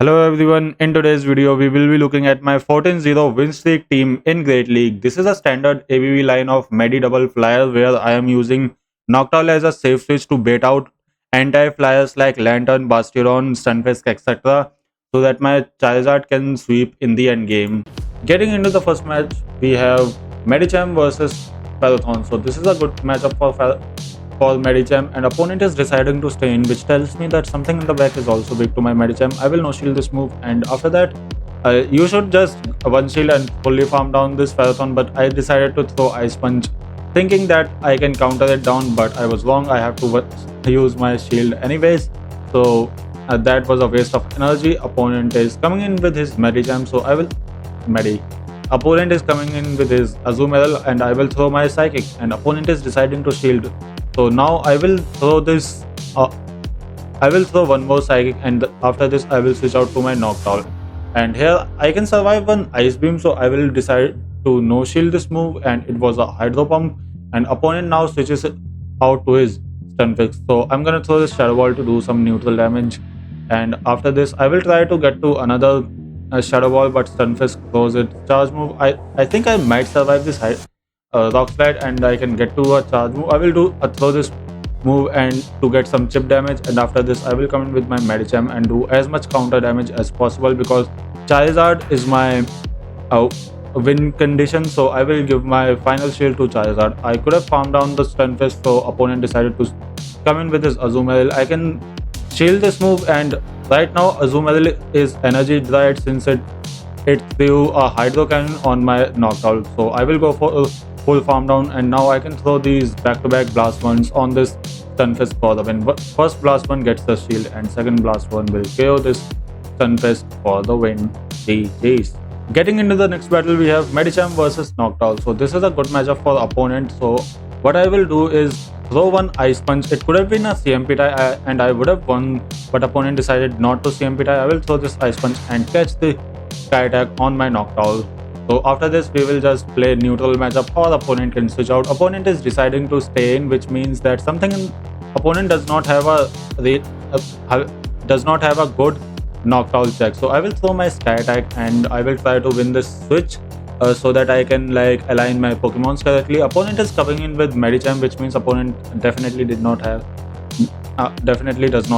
Hello everyone, in today's video we will be looking at my 14-0 win streak team in Great League. This is a standard ABB line of Medi double flyer where I am using Noctowl as a safe switch to bait out anti-flyers like Lantern, Bastion, Stunfisk, etc. so that my Charizard can sweep in the end game. Getting into the first match, we have Medicham versus Peloton. So this is a good matchup for Medicham, and opponent is deciding to stay in, which tells me that something in the back is also big to my Medicham. I will no shield this move, and after that you should just one shield and fully farm down this Marathon, but I decided to throw Ice Punch thinking that I can counter it down, but I was wrong. I have to use my shield anyways, so that was a waste of energy. Opponent is coming in with his Medicham, so I will Medi. Opponent is coming in with his Azumarill and I will throw my Psychic, and opponent is deciding to shield. So now I will throw this. I will throw one more Psychic, and after this I will switch out to my Noctowl. And here I can survive one Ice Beam, so I will decide to no shield this move, and it was a Hydro Pump. And opponent now switches it out to his Stunfisk. So I'm gonna throw this Shadow Ball to do some neutral damage. And after this I will try to get to another Shadow Ball, but Stunfisk throws it. Charge move. I think I might survive this Rock Slide, and I can get to a charge move. I will do a throw this move and to get some chip damage, and after this I will come in with my Medicham and do as much counter damage as possible because Charizard is my win condition. So I will give my final shield to Charizard. I could have farmed down the Stunfisk, so opponent decided to come in with his Azumarill. I can shield this move, and right now Azumarill is energy dried since it threw a Hydro Cannon on my Noctowl. So I will go for a full farm down, and now I can throw these back-to-back blast ones on this Stunfisk for the win. But first blast one gets the shield, and second blast one will KO this Stunfisk for the win. GG's. Getting into the next battle, we have Medicham versus Noctowl. So this is a good matchup for the opponent. So what I will do is throw one Ice Punch. It could have been a CMP tie and I would have won, but opponent decided not to CMP tie. I will throw this Ice Punch and catch the Sky Attack on my Noctowl. So after this we will just play neutral matchup, or opponent can switch out. Opponent is deciding to stay in, which means that something in opponent does not have a good Noctowl check. So I will throw my Sky Attack and I will try to win this switch so that I can align my Pokemons correctly. Opponent is coming in with Medicham, which means opponent definitely does not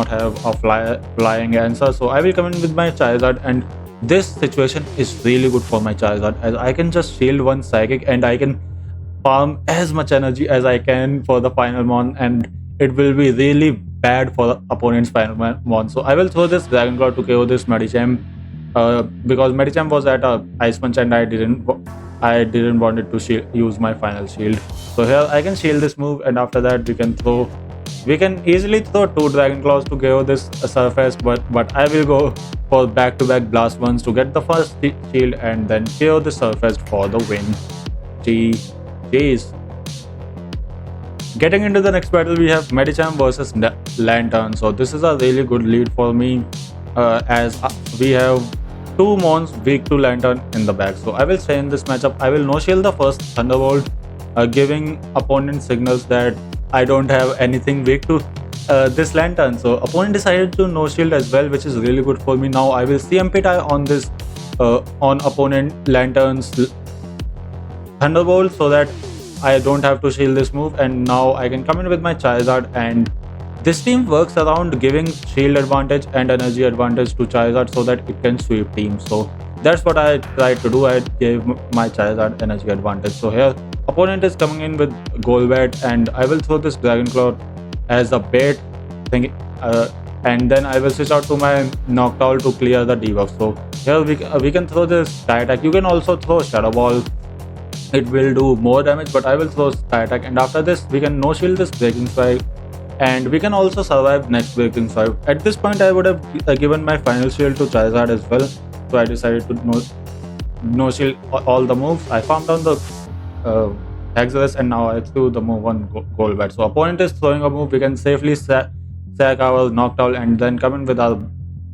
have a flying answer. So I will come in with my Charizard, and this situation is really good for my Charizard as I can just shield one Psychic and I can farm as much energy as I can for the final mon, and it will be really bad for the opponent's final mon. So I will throw this Dragon Claw to KO this Medicham because Medicham was at a Ice Punch and I didn't want it to use my final shield. So here I can shield this move, and after that we can easily throw two Dragon Claws to KO this surface, but I will go for back-to-back blast ones to get the first shield and then KO the surface for the win. GG's. Getting into the next battle, we have Medicham versus Lantern. So this is a really good lead for me as we have two mons weak to Lantern in the back. So I will stay in this matchup. I will no shield the first Thunderbolt, giving opponent signals that I don't have anything weak to this Lantern. So opponent decided to no shield as well, which is really good for me. Now I will CMP tie on this on opponent Lantern's Thunderbolt so that I don't have to shield this move, and now I can come in with my Charizard, and this team works around giving shield advantage and energy advantage to Charizard so that it can sweep teams. So that's what I tried to do. I gave my Charizard energy advantage. So here opponent is coming in with Golbat, and I will throw this Dragon Claw as a bait thing, and then I will switch out to my Noctowl to clear the debuff. So here we can throw this Sky Attack. You can also throw Shadow Ball. It will do more damage, but I will throw Sky Attack, and after this we can no shield this Breaking Strike, and we can also survive next Breaking Strike. At this point I would have given my final shield to Charizard as well, so I decided to no shield all the moves. I farmed down the Exodus, and now I threw the move on Golbat. So opponent is throwing a move, we can safely sack our Noctowl and then come in with our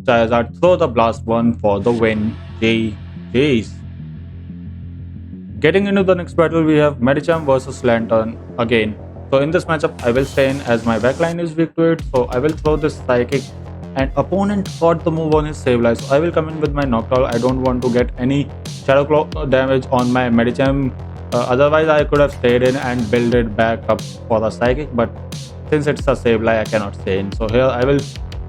Charizard, throw the blast one for the win. GG's. Getting into the next battle, we have Medicham versus Lantern again. So in this matchup I will stay in as my backline is weak to it. So I will throw this Psychic and opponent got the move on his Sableye. So I will come in with my Noctowl. I don't want to get any Shadow Claw damage on my Medicham. Otherwise, I could have stayed in and build it back up for the Psychic, but since it's a Sableye, I cannot stay in. So here I will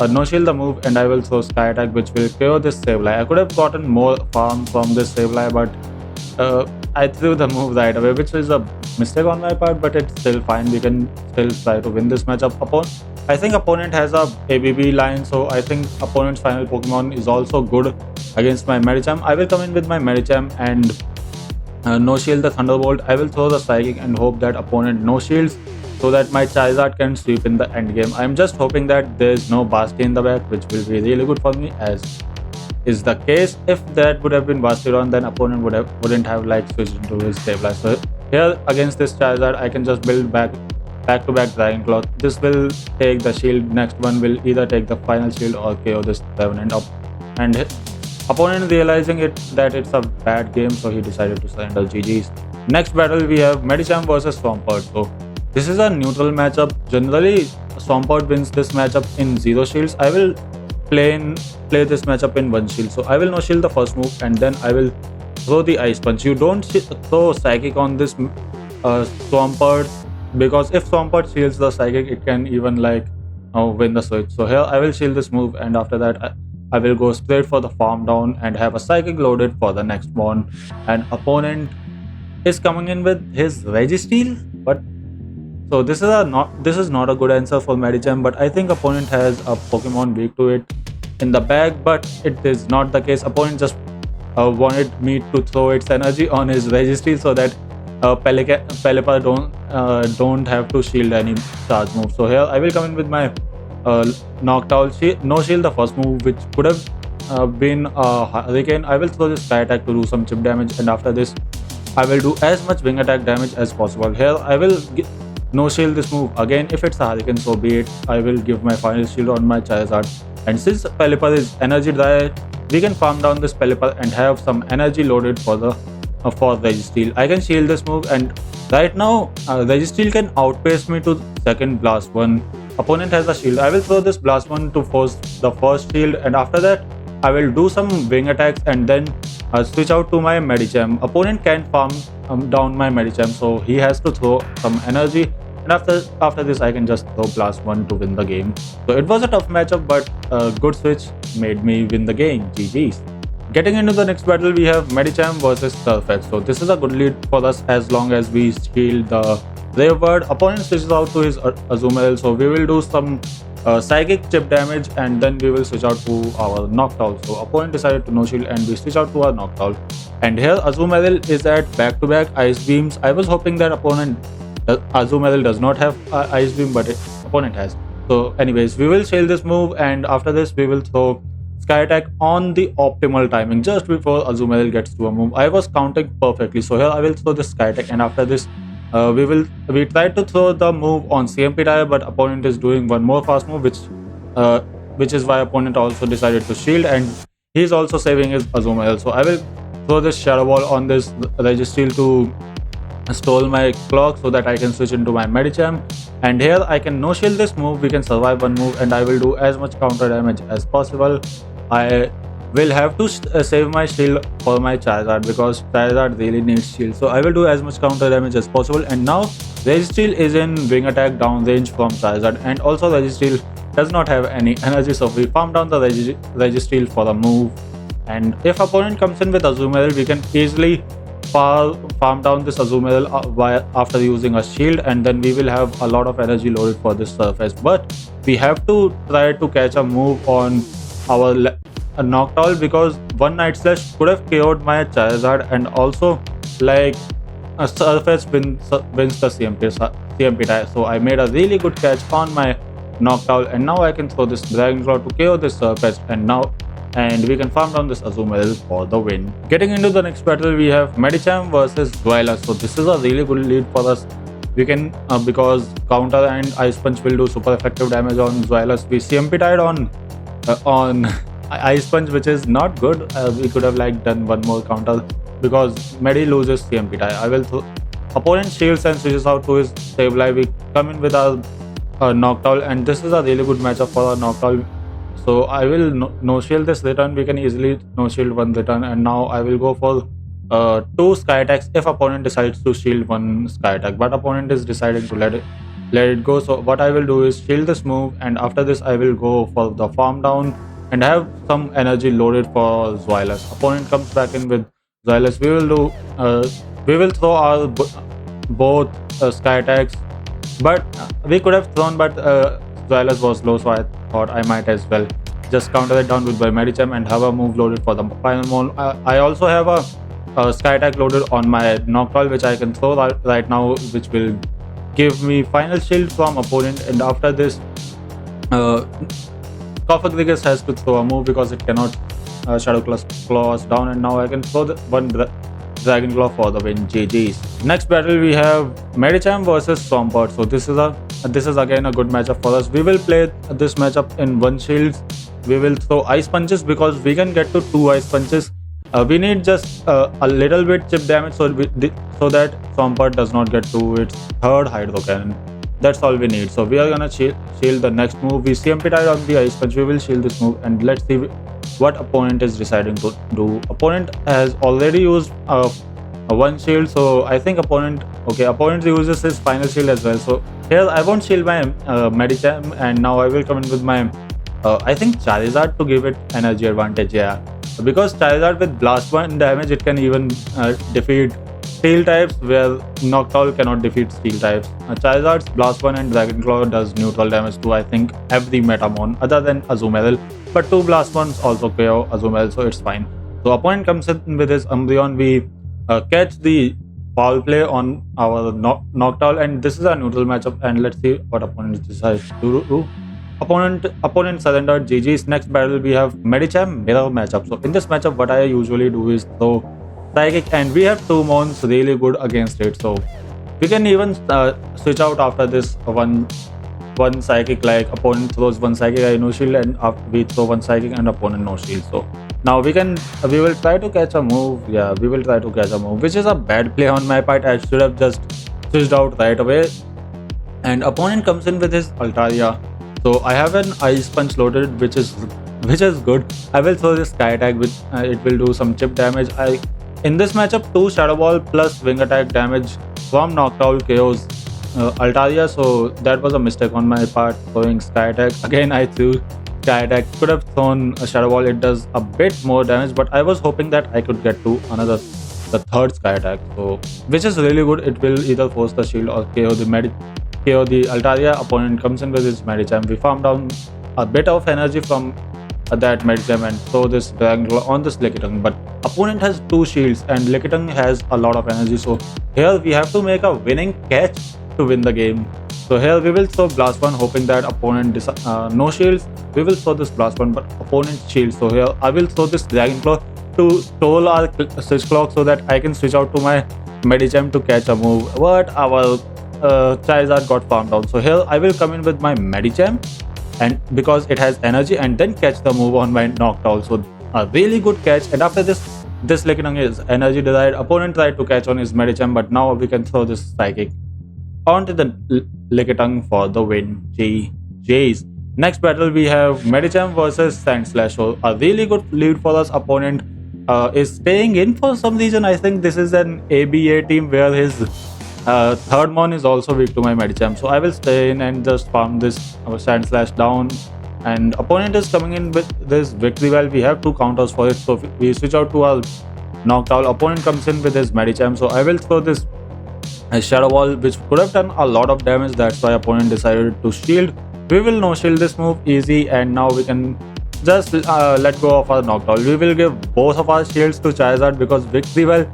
no shield the move and I will throw Sky Attack, which will KO this Sableye. I could have gotten more farm from this Sableye, but I threw the move right away, which is a mistake on my part, but it's still fine. We can still try to win this matchup. I think opponent has a ABB line, so I think opponent's final Pokemon is also good against my Medicham. I will come in with my Medicham and no shield the Thunderbolt. I will throw the Psychic and hope that opponent no shields so that my Charizard can sweep in the end game. I'm just hoping that there is no Basti in the back, which will be really good for me, as is the case. If that would have been Bastiodon, then opponent wouldn't have like switched into his Sableye. So here against this Charizard, I can just build back to back Dragon Claw. This will take the shield. Next one will either take the final shield or KO this Revenant up. And opponent realizing that it's a bad game, so he decided to surrender. GG's. Next battle we have Medicham versus Swampert. So this is a neutral matchup. Generally, Swampert wins this matchup in 0 shields. I will play this matchup in 1 shield. So I will no shield the first move and then I will throw the Ice Punch. You don't throw Psychic on this Swampert, because if Swampert shields the Psychic, it can even like win the switch. So here I will shield this move, and after that I will go straight for the farm down and have a Psychic loaded for the next one. And opponent is coming in with his Registeel, but so this is not a good answer for Medicham, but I think opponent has a Pokemon weak to it in the bag, but it is not the case. Opponent just wanted me to throw its energy on his Registeel so that Pelipper don't have to shield any charge move. So here I will come in with my Noctowl. No shield the first move, which could have been a Hurricane. I will throw this Sky Attack to do some chip damage, and after this I will do as much Wing Attack damage as possible. Here I will no shield this move again. If it's a Hurricane, so be it. I will give my final shield on my Charizard, and since Pelipper is energy dry, we can farm down this Pelipper and have some energy loaded for the Registeel. I can shield this move, and right now Registeel can outpace me to second Blast 1. Opponent has a shield. I will throw this Blast 1 to force the first shield, and after that I will do some Wing Attacks and then switch out to my Medicham. Opponent can farm down my Medicham, so he has to throw some energy, and after this I can just throw Blast 1 to win the game. So it was a tough matchup, but a good switch made me win the game. GG's. Getting into the next battle, we have Medicham versus Surfetch. So this is a good lead for us as long as we shield the Brave Bird. Opponent switches out to his Azumarill, so we will do some Psychic chip damage and then we will switch out to our Noctowl. So opponent decided to no shield and we switch out to our Noctowl. And here Azumarill is at back-to-back Ice Beams. I was hoping that Azumarill does not have Ice Beam, but opponent has. So anyways, we will shield this move, and after this we will throw Sky Attack on the optimal timing just before Azumarill gets to a move. I was counting perfectly, so here I will throw the Sky Attack, and after this we tried to throw the move on CMP tire, but opponent is doing one more fast move, which is why opponent also decided to shield, and he is also saving his Azumarill. So I will throw this Shadow Ball on this Registeel to stall my clock so that I can switch into my Medicham. And here I can no shield this move, we can survive one move, and I will do as much counter damage as possible. I will have to save my shield for my Charizard because Charizard really needs shield. So I will do as much counter damage as possible, and now Registeel is in Wing Attack down range from Charizard, and also Registeel does not have any energy, so we farm down the Registeel for the move. And if opponent comes in with Azumarill, we can easily farm down this Azumarill after using a shield, and then we will have a lot of energy loaded for this surface. But we have to try to catch a move on our Noctowl, because one Night Slash could have KO'd my Charizard, and also like a surface wins the CMP tie. So I made a really good catch on my Noctowl, and now I can throw this Dragon Claw to KO this surface, and we can farm down this Azumarill for the win. Getting into the next battle, we have Medicham versus Zweilous. So this is a really good lead for us. We can because Counter and Ice Punch will do super effective damage on Zweilous. We CMP tied on Ice Punch, which is not good. We could have like done one more counter because Medi loses CMP tie. I will opponent shields and switches out to his Sableye. We come in with our Noctowl, and this is a really good matchup for our Noctowl. So I will no shield this return. We can easily no shield one return, and now I will go for two sky attacks if opponent decides to shield one sky attack, but opponent is deciding to let it go. So what I will do is shield this move, and after this I will go for the farm down and have some energy loaded for Zoilus. Opponent comes back in with Zoilus. We will throw our both sky attacks, but we could have thrown, but Zoilus was low, so I thought I might as well just counter it down with my Medicham and have a move loaded for the final move. I also have a sky attack loaded on my Noctowl, which I can throw right now, which will give me final shield from opponent. And after this, uh, Cofagrigus has to throw a move because it cannot Shadow Claw us down, and now I can throw the one Dragon Claw for the win. GG's. Next battle we have Medicham versus Swampert. So this is again a good matchup for us. We will play this matchup in one shields. We will throw ice punches because we can get to 2 ice punches. We need just a little bit chip damage so that Swampert does not get to its third Hydro Cannon. That's all we need. So we are gonna shield the next move. We CMP tied on the ice punch. We will shield this move, and let's see what opponent is deciding to do. Opponent has already used one shield, so I think opponent uses his final shield as well. So here I won't shield my Medicham, and now I will come in with my I think Charizard to give it energy advantage. Yeah, because Charizard with blast 1 damage, it can even defeat steel types where Noctowl cannot defeat steel types. Charizard's blast 1 and Dragon Claw does neutral damage to I think every Metamon other than Azumarill, but 2 blast 1s also KO Azumarill, so it's fine. So opponent comes in with his Umbreon. We catch the foul play on our Noctowl, and this is a neutral matchup, and let's see what opponent decides to do. Opponent surrendered. GG's. Next battle we have Medicham mirror matchup. So in this matchup, what I usually do is throw Psychic, and we have 2 Mons really good against it. So we can even switch out after this one Psychic. Like opponent throws 1 Psychic, I no shield, and we throw 1 Psychic and opponent no shield. So now we will try to catch a move. Yeah, we will try to catch a move, which is a bad play on my part. I should have just switched out right away. And opponent comes in with his Altaria. So I have an Ice Punch loaded, which is good. I will throw this Sky Attack, which it will do some chip damage. In this matchup, 2 Shadow Ball plus Wing Attack damage from Noctowl KOs Altaria. So that was a mistake on my part, throwing Sky Attack. Again, I threw Sky Attack. Could have thrown a Shadow Ball. It does a bit more damage, but I was hoping that I could get to the third Sky Attack. So which is really good. It will either force the shield or KO the Altaria. Opponent comes in with his Medicham. We farm down a bit of energy from that Medicham and throw this Dragon Claw on this Lickitung. But opponent has 2 shields and Lickitung has a lot of energy. So here we have to make a winning catch to win the game. So here we will throw Blast 1, hoping that opponent no shields. We will throw this Blast 1, but opponent shields. So here I will throw this Dragon Claw to stall our switch clock so that I can switch out to my Medicham to catch a move. But our Charizard got farmed down. So here I will come in with my Medicham, and because it has energy, and then catch the move on my Noctowl. So a really good catch. And after this Lickitung is energy desired. Opponent tried to catch on his Medicham, but now we can throw this Psychic onto the Lickitung for the win. GG's. Next battle we have Medicham versus Sandslash. So a really good lead for us. Opponent is staying in for some reason. I think this is an ABA team where his third Mon is also weak to my Medicham. So I will stay in and just farm this Sandslash down. And opponent is coming in with this Victory Well. We have 2 counters for it. So we switch out to our Noctowl. Opponent comes in with his Medicham. So I will throw this Shadow Ball, which could have done a lot of damage. That's why opponent decided to shield. We will no shield this move easy, and now we can just let go of our Noctowl. We will give both of our shields to Charizard because Victory Well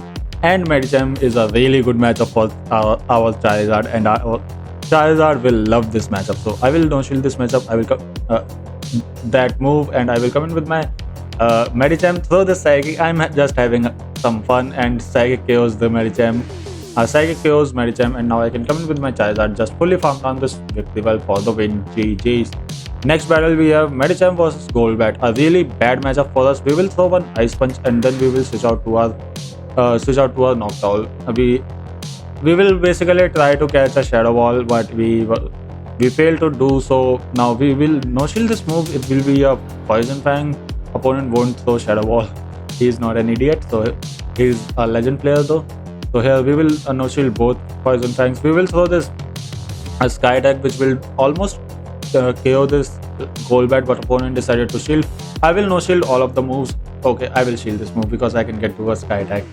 and Medicham is a really good matchup for our Charizard, and our Charizard will love this matchup. So I will no shield this matchup. I will that move, and I will come in with my Medicham. Throw the Psychic. I'm just having some fun, and Psychic KOs the Medicham. Psychic KOs Medicham, and now I can come in with my Charizard. Just fully farmed on this Victory Well for the win. GG's. Next battle we have Medicham versus Golbat. A really bad matchup for us. We will throw 1 Ice Punch, and then we will switch out to our Noctowl. We will basically try to catch a Shadow Ball, but we We fail to do so. Now we will no shield this move. It will be a Poison Fang. Opponent won't throw Shadow Ball. He is not an idiot, so he's a legend player though. So here we will no shield both Poison Fangs. We will throw this a Sky Attack, which will almost KO this Golbat, but opponent decided to shield. I will no shield all of the moves. Okay, I will shield this move because I can get to a Sky Attack.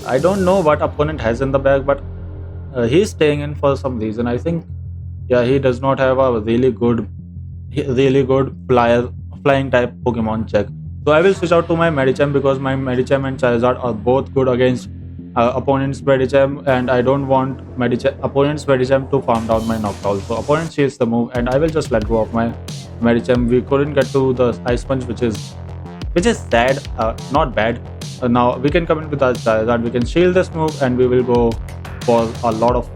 I don't know what opponent has in the bag, but he's staying in for some reason. I think, yeah, he does not have a really good flying type Pokemon check. So I will switch out to my Medicham because my Medicham and Charizard are both good against opponent's Medicham, and I don't want opponent's Medicham to farm down my Noctowl. So opponent shields the move, and I will just let go of my Medicham. We couldn't get to the Ice Punch, which is sad, not bad. Now we can come in with our Charizard. We can shield this move, and we will go for a lot of.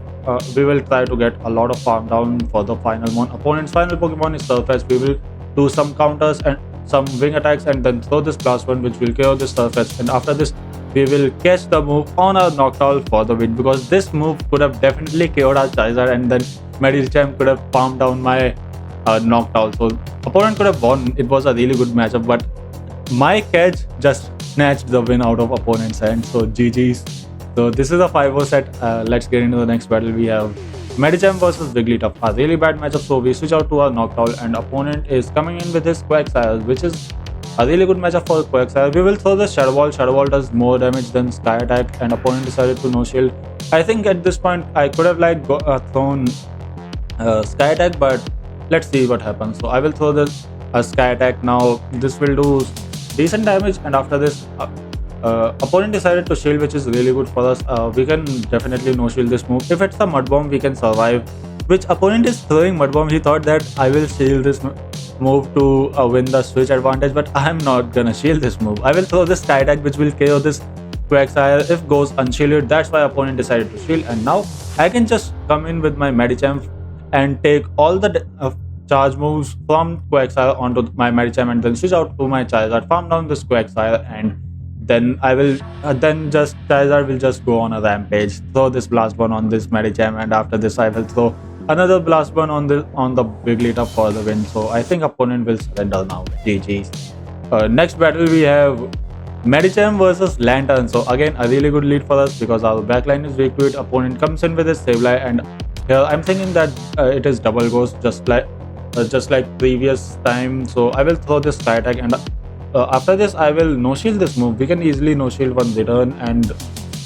We will try to get a lot of farm down for the final one. Opponent's final Pokemon is Surface. We will do some counters and some wing attacks, and then throw this Blast One, which will KO this Surface. And after this, we will catch the move on our Noctowl for the win, because this move could have definitely KO'd our Charizard, and then Medicham could have farmed down my Noctowl. So opponent could have won. It was a really good matchup, but my catch just snatched the win out of opponent's hand. So GG's. So this is a 5-0 set. Let's get into the next battle. We have Medicham versus Wigglytuff. A really bad matchup. So we switch out to our Noctowl, and opponent is coming in with his Quagsire, which is a really good matchup for Quagsire. We will throw the Shadow Ball. Shadow Ball does more damage than Sky Attack, and opponent decided to no shield. I think at this point I could have thrown Sky Attack, but let's see what happens. So I will throw this Sky Attack. Now this will do decent damage, and after this opponent decided to shield, which is really good for us. We can definitely no shield this move. If it's a Mud Bomb, we can survive, which opponent is throwing Mud Bomb. He thought that I will shield this move to win the switch advantage, but I'm not gonna shield this move. I will throw this Sky Attack, which will KO this Quagsire if goes unshielded. That's why opponent decided to shield, and now I can just come in with my Medicham and take all the charge moves from Quagsire onto my Medicham, and then switch out to my Charizard, farm down this Quagsire, and then I will Charizard will just go on a rampage. Throw this Blast Burn on this Medicham, and after this I will throw another Blast Burn on the Wigglytuff for the win. So I think opponent will surrender now. GG's. Next battle we have Medicham versus Lantern. So again, a really good lead for us because our backline is weak to it. Opponent comes in with his Sableye, and here I'm thinking that it is double ghost, just like previous time. So I will throw this Sky Attack, and after this I will no shield this move. We can easily no shield one return, and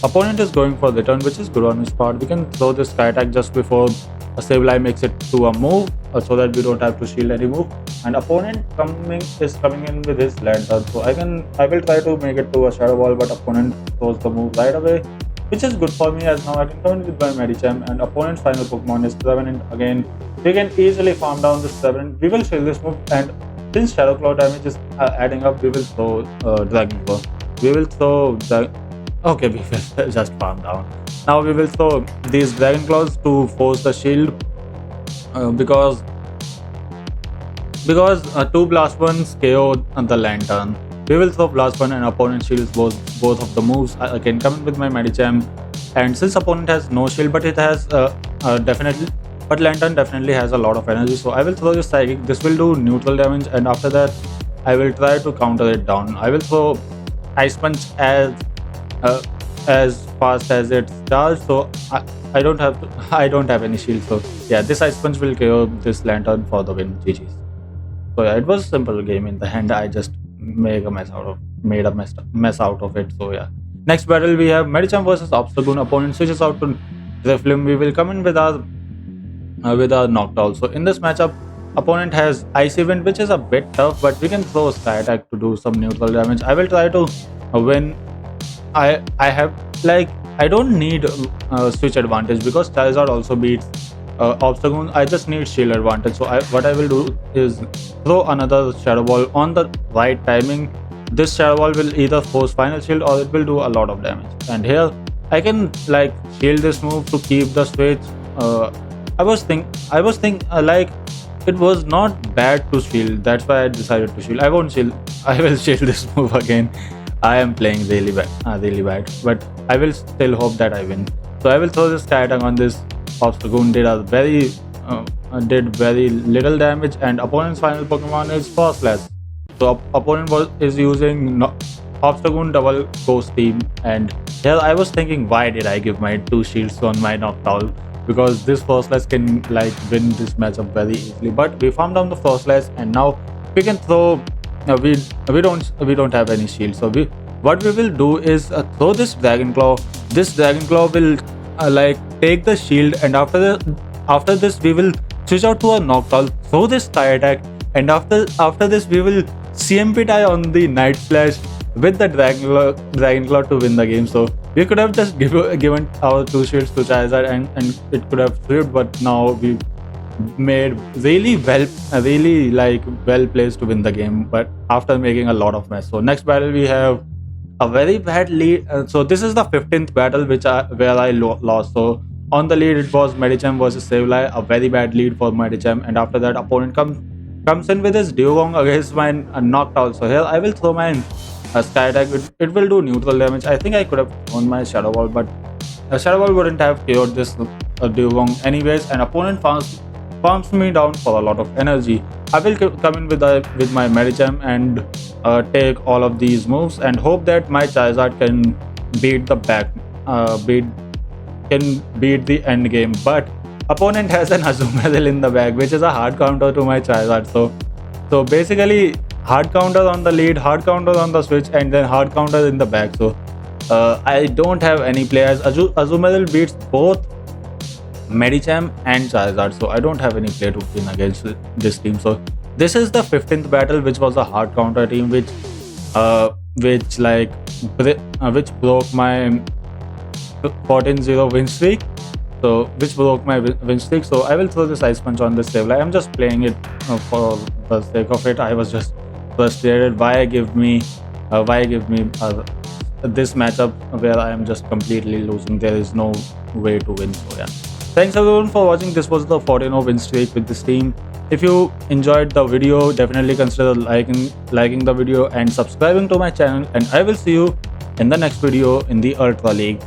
opponent is going for return, which is good on his part. We can throw this Sky Attack just before a Sableye makes it to a move, so that we don't have to shield any move. And opponent is coming in with his Lantern, so I will try to make it to a Shadow Ball, but opponent throws the move right away, which is good for me, as now I can come in with my Medicham, and opponent's final Pokemon is Trevenant. Again, we can easily farm down this Trevenant. We will shield this move, and since Shadow Claw damage is adding up, we will throw Dragon Claw. We will throw okay, we will just farm down. Now we will throw these Dragon Claws to force the shield, because two Blast Burns KO the Lantern. We will throw Blast Burn, and opponent shields both of the moves. I can come in with my Medicham, and since opponent has no shield, but it has Lantern definitely has a lot of energy, so I will throw this Psychic. This will do neutral damage, and after that I will try to counter it down. I will throw Ice Punch as fast as it's charged, so I don't have any shield. So yeah, this Ice Punch will KO this Lantern for the win. GG's. So yeah, it was a simple game in the end. I just made a mess out of it. So yeah, next battle we have Medicham versus Obstagoon. Opponent switches out to Drifloon. We will come in with our Noctowl. So in this matchup, opponent has Icy Wind, which is a bit tough, but we can throw Sky Attack to do some neutral damage. I will try to win. I don't need switch advantage because Charizard also beats Obstagoon. I just need shield advantage. So what I will do is throw another Shadow Ball on the right timing. This Shadow Ball will either force final shield or it will do a lot of damage. And here I can shield this move to keep the switch. I was thinking it was not bad to shield. That's why I decided to shield. I won't shield. I will shield this move again. I am playing really bad, but I will still hope that I win. So I will throw this Sky Attack on this Obstagoon. Did a very did very little damage, and opponent's final Pokemon is Force Slash. So opponent is using Obstagoon double Ghost Team, and here I was thinking, why did I give my 2 shields on my Noctowl? Because this Force Slash can like win this matchup very easily. But we farmed down the Force Slash, and now we can throw. We don't have any shield, so what we will do is throw this Dragon Claw. This Dragon Claw will like take the shield, and after this we will switch out to a Noctowl, throw this Sky Attack, and after this we will CMP tie on the Night Slash with the Dragon Claw to win the game. So we could have just given our 2 shields to Charizard, and it could have swept, but now we made really well placed to win the game, but after making a lot of mess. So next battle we have a very bad lead. So this is the 15th battle where I lost. So on the lead it was Medicham versus Sableye, a very bad lead for Medicham, and after that opponent comes in with his Dugong against my Noctowl. So here I will throw my Sky Attack. It will do neutral damage. I think I could have thrown my Shadow Ball, but Shadow Ball wouldn't have killed this Dugong anyways, and opponent farms me down for a lot of energy. I will come in with my Medicham and take all of these moves and hope that my Charizard can beat the end game. But opponent has an Azumarill in the bag, which is a hard counter to my Charizard. So basically hard counter on the lead, hard counter on the switch, and then hard counter in the back. So I don't have any players. Azumarill beats both Medicham and Charizard, so I don't have any play to win against this team. So this is the 15th battle, which was a hard counter team, which broke my 14-0 win streak. So which broke my win streak. So I will throw this Ice Punch on this table. I am just playing it for the sake of it. I was just frustrated. Why give me this matchup where I am just completely losing? There is no way to win. So yeah. Thanks everyone for watching. This was the 14-0 win streak with this team. If you enjoyed the video, definitely consider liking the video and subscribing to my channel, and I will see you in the next video in the Ultra League.